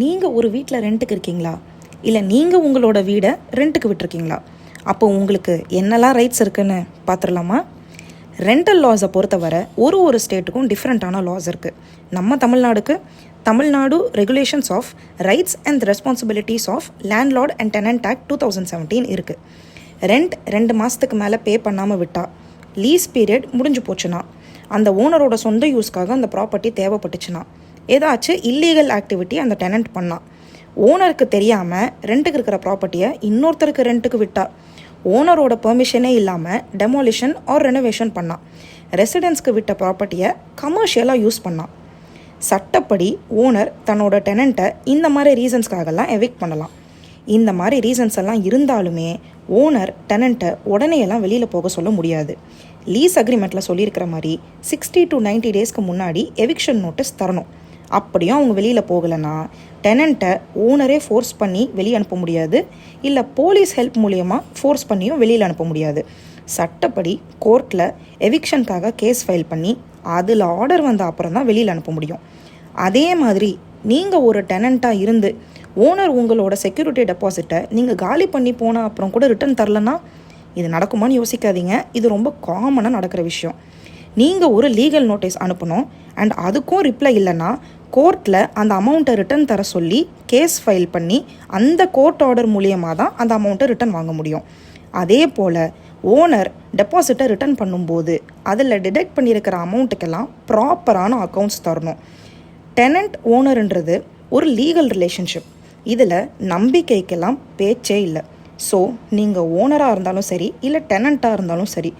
நீங்கள் ஒரு வீட்டில் ரெண்ட்டுக்கு இருக்கீங்களா, இல்லை நீங்கள் உங்களோட வீடை ரெண்ட்டுக்கு விட்டுருக்கீங்களா? அப்போ உங்களுக்கு என்னெல்லாம் ரைட்ஸ் இருக்குன்னு பார்த்துடலாமா? ரெண்டல் லாஸை பொறுத்தவரை ஒரு ஸ்டேட்டுக்கும் டிஃப்ரெண்ட்டான லாஸ் இருக்குது. நம்ம Tamil Nadu regulations of rights and responsibilities of landlord and tenant act 2017 இருக்குது. ரெண்ட் 2 மாதத்துக்கு மேலே பே பண்ணாமல் விட்டால், லீஸ் பீரியட் முடிஞ்சு போச்சுன்னா, அந்த ஓனரோட சொந்த யூஸ்க்காக அந்த ப்ராப்பர்ட்டி தேவைப்பட்டுச்சுன்னா, ஏதாச்சும் இல்லீகல் ஆக்டிவிட்டி அந்த டெனன்ட் பண்ணால், ஓனருக்கு தெரியாமல் ரெண்ட்டுக்கு இருக்கிற ப்ராப்பர்ட்டியை இன்னொருத்தருக்கு ரெண்ட்டுக்கு விட்டால், ஓனரோட பெர்மிஷனே இல்லாமல் டெமாலிஷன் ஆர் ரெனோவேஷன் பண்ணால், ரெசிடென்ஸ்க்கு விட்ட ப்ராப்பர்ட்டியை கமர்ஷியலாக யூஸ் பண்ணால், சட்டப்படி ஓனர் தன்னோட டெனண்ட்டை இந்த மாதிரி ரீசன்ஸ்க்காகலாம் எவிக்ட் பண்ணலாம். இந்த மாதிரி ரீசன்ஸ் எல்லாம் இருந்தாலுமே ஓனர் டெனண்ட்டை உடனேயெல்லாம் வெளியில் போக சொல்ல முடியாது. லீஸ் அக்ரிமெண்ட்டில் சொல்லியிருக்கிற மாதிரி 60 to 90 டேஸ்க்கு முன்னாடி எவிக்ஷன் நோட்டீஸ் தரணும். அப்படியும் அவங்க வெளியில் போகலைன்னா டெனண்ட்டை ஓனரே ஃபோர்ஸ் பண்ணி வெளியே அனுப்ப முடியாது, இல்லை போலீஸ் ஹெல்ப் மூலியமாக ஃபோர்ஸ் பண்ணியும் வெளியில் அனுப்ப முடியாது. சட்டப்படி கோர்ட்டில் எவிக்ஷனுக்காக கேஸ் ஃபைல் பண்ணி அதில் ஆர்டர் வந்த அப்புறம் தான் வெளியில் அனுப்ப முடியும். அதே மாதிரி நீங்கள் ஒரு டெனண்ட்டாக இருந்து ஓனர் உங்களோட செக்யூரிட்டி டெபாசிட்டை நீங்கள் காலி பண்ணி போனால் அப்புறம் கூட ரிட்டர்ன் தரலன்னா இது நடக்குமான்னு யோசிக்காதீங்க. இது ரொம்ப காமனாக நடக்கிற விஷயம். நீங்கள் ஒரு லீகல் நோட்டீஸ் அனுப்பணும் அண்ட் அதுக்கும் ரிப்ளை இல்லைன்னா கோர்ட்டில் அந்த அமௌண்ட்டை ரிட்டர்ன் தர சொல்லி கேஸ் ஃபைல் பண்ணி அந்த கோர்ட் ஆர்டர் மூலியமாக தான் அந்த அமௌண்ட்டை ரிட்டர்ன் வாங்க முடியும். அதே போல் ஓனர் டெபாசிட்டை ரிட்டர்ன் பண்ணும்போது அதில் டிடெக்ட் பண்ணியிருக்கிற அமௌண்ட்டுக்கெல்லாம் ப்ராப்பரான அக்கௌண்ட்ஸ் தரணும். டெனண்ட் ஓனருன்றது ஒரு லீகல் ரிலேஷன்ஷிப். இதில் நம்பிக்கைக்கெல்லாம் பேச்சே இல்லை. ஸோ நீங்கள் ஓனராக இருந்தாலும் சரி, இல்லை டெனண்ட்டாக இருந்தாலும் சரி,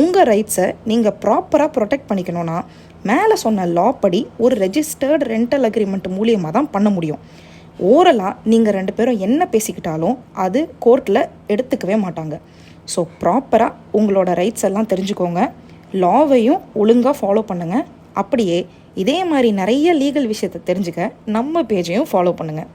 உங்கள் ரைட்ஸை நீங்கள் ப்ராப்பராக ப்ரொடெக்ட் பண்ணிக்கணும்னா மேலே சொன்ன லா படி ஒரு ரெஜிஸ்டர்டு ரெண்டல் அக்ரிமெண்ட் மூலியமாக தான் பண்ண முடியும். ஓரலாக நீங்கள் 2 பேரும் என்ன பேசிக்கிட்டாலும் அது கோர்ட்டில் எடுத்துக்கவே மாட்டாங்க. ஸோ ப்ராப்பராக உங்களோட ரைட்ஸ் எல்லாம் தெரிஞ்சுக்கோங்க, லாவையும் ஒழுங்காக ஃபாலோ பண்ணுங்கள். அப்படியே இதே மாதிரி நிறைய லீகல் விஷயத்தை தெரிஞ்சுக்க நம்ம பேஜையும் ஃபாலோ பண்ணுங்கள்.